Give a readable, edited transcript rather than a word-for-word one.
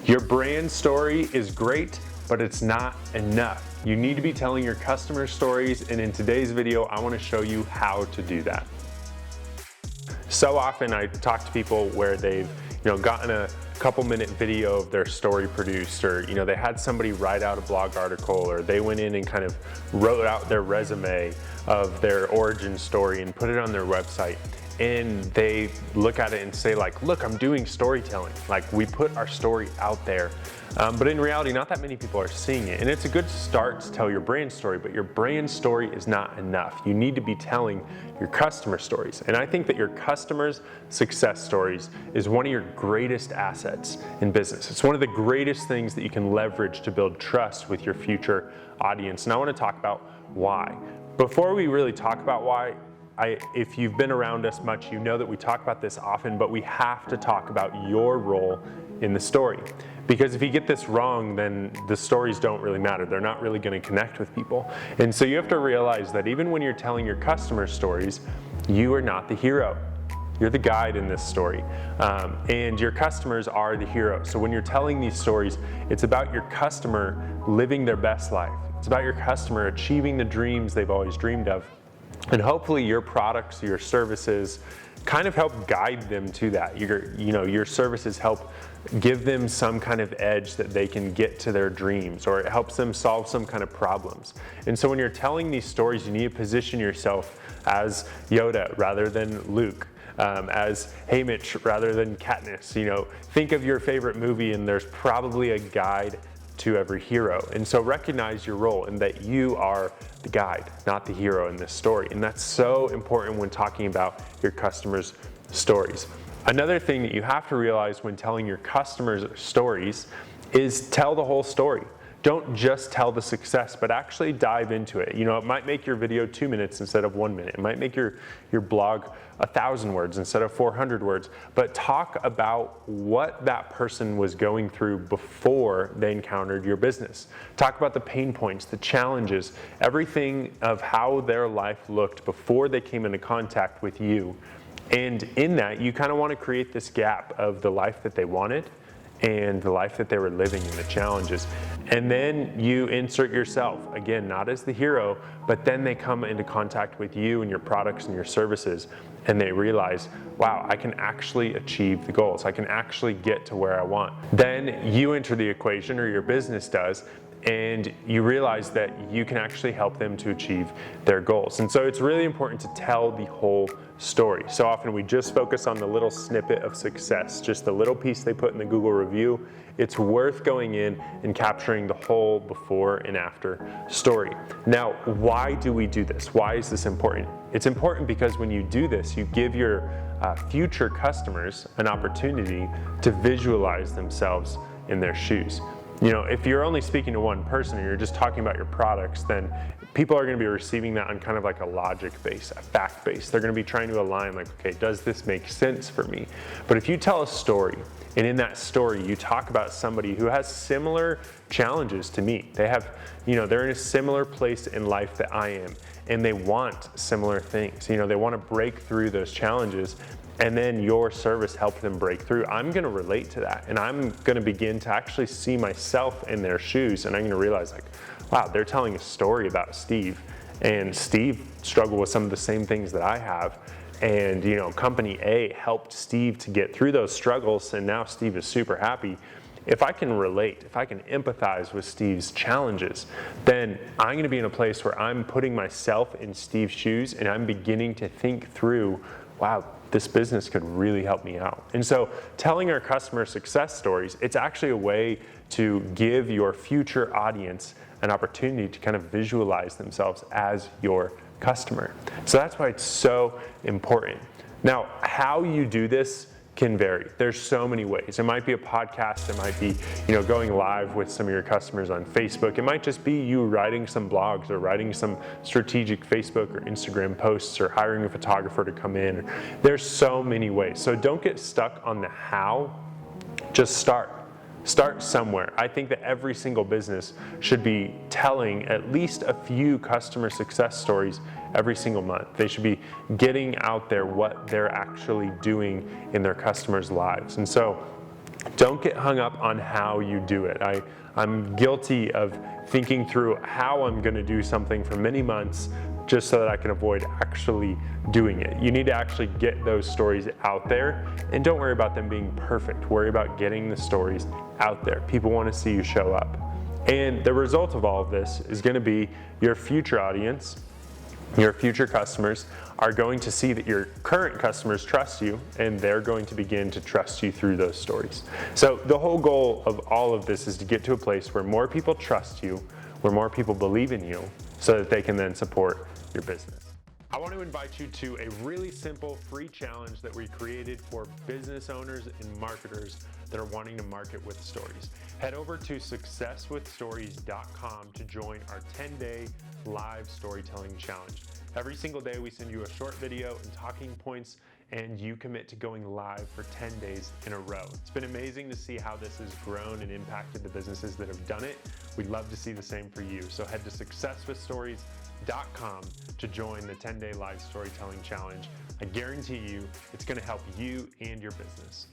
Your brand story is great, but it's not enough. You need to be telling your customer stories, and in today's video, I want to show you how to do that. So often I talk to people where they've gotten a couple-minute video of their story produced, or they had somebody write out a blog article, or they went in and kind of wrote out their resume of their origin story and put it on their website. And they look at it and say, like, look, I'm doing storytelling. Like, we put our story out there. But in reality, not that many people are seeing it. And it's a good start to tell your brand story, but your brand story is not enough. You need to be telling your customer stories. And I think that your customers' success stories is one of your greatest assets in business. It's one of the greatest things that you can leverage to build trust with your future audience. And I want to talk about why. Before we really talk about why, if you've been around us much, you know that we talk about this often, but we have to talk about your role in the story. Because if you get this wrong, then the stories don't really matter. They're not really going to connect with people. And so you have to realize that even when you're telling your customer stories, you are not the hero. You're the guide in this story. And your customers are the hero. So when you're telling these stories, it's about your customer living their best life. It's about your customer achieving the dreams they've always dreamed of. And hopefully your products, your services kind of help guide them to that. Your services help give them some kind of edge that they can get to their dreams, or it helps them solve some kind of problems. And so when you're telling these stories, you need to position yourself as Yoda rather than Luke, as Haymitch rather than Katniss. Think of your favorite movie and there's probably a guide to every hero. And so recognize your role and that you are the guide, not the hero in this story. And that's so important when talking about your customers' stories. Another thing that you have to realize when telling your customers' stories is tell the whole story. Don't just tell the success, but actually dive into it. It might make your video 2 minutes instead of 1 minute. It might make your blog 1,000 words instead of 400 words. But talk about what that person was going through before they encountered your business. Talk about the pain points, the challenges, everything of how their life looked before they came into contact with you. And in that, you kind of want to create this gap of the life that they wanted and the life that they were living and the challenges. And then you insert yourself, again, not as the hero, but then they come into contact with you and your products and your services, and they realize, wow, I can actually achieve the goals. I can actually get to where I want. Then you enter the equation, or your business does, and you realize that you can actually help them to achieve their goals. And so it's really important to tell the whole story. So often we just focus on the little snippet of success, just the little piece they put in the Google review. It's worth going in and capturing the whole before and after story. Now, why do we do this? Why is this important? It's important because when you do this, you give your future customers an opportunity to visualize themselves in their shoes. If you're only speaking to one person and you're just talking about your products, then people are going to be receiving that on kind of like a logic base, a fact base. They're going to be trying to align, like, okay, does this make sense for me? But if you tell a story, and in that story you talk about somebody who has similar challenges to me, they're in a similar place in life that I am, and they want similar things. They want to break through those challenges, and then your service helped them break through. I'm going to relate to that, and I'm going to begin to actually see myself in their shoes, and I'm going to realize, like, wow, they're telling a story about Steve, and Steve struggled with some of the same things that I have, and company A helped Steve to get through those struggles, and now Steve is super happy. If I can relate, if I can empathize with Steve's challenges, then I'm going to be in a place where I'm putting myself in Steve's shoes, and I'm beginning to think through, wow, this business could really help me out. And so telling our customer success stories, it's actually a way to give your future audience an opportunity to kind of visualize themselves as your customer. So that's why it's so important. Now, how you do this can vary. There's so many ways. It might be a podcast. It might be, going live with some of your customers on Facebook. It might just be you writing some blogs or writing some strategic Facebook or Instagram posts or hiring a photographer to come in. There's so many ways. So don't get stuck on the how. Just start. Start somewhere. I think that every single business should be telling at least a few customer success stories every single month. They should be getting out there what they're actually doing in their customers' lives. And so Don't get hung up on how you do it. I'm guilty of thinking through how I'm going to do something for many months just so that I can avoid actually doing it. You need to actually get those stories out there, and don't worry about them being perfect. Worry about getting the stories out there. People want to see you show up. And the result of all of this is going to be your future audience, your future customers are going to see that your current customers trust you, and they're going to begin to trust you through those stories. So the whole goal of all of this is to get to a place where more people trust you, where more people believe in you, so that they can then support your business. I want to invite you to a really simple free challenge that we created for business owners and marketers that are wanting to market with stories. Head over to successwithstories.com to join our 10-day live storytelling challenge. Every single day we send you a short video and talking points, and you commit to going live for 10 days in a row. It's been amazing to see how this has grown and impacted the businesses that have done it. We'd love to see the same for you. So head to successwithstories.com to join the 10-day live storytelling challenge. I guarantee you it's going to help you and your business.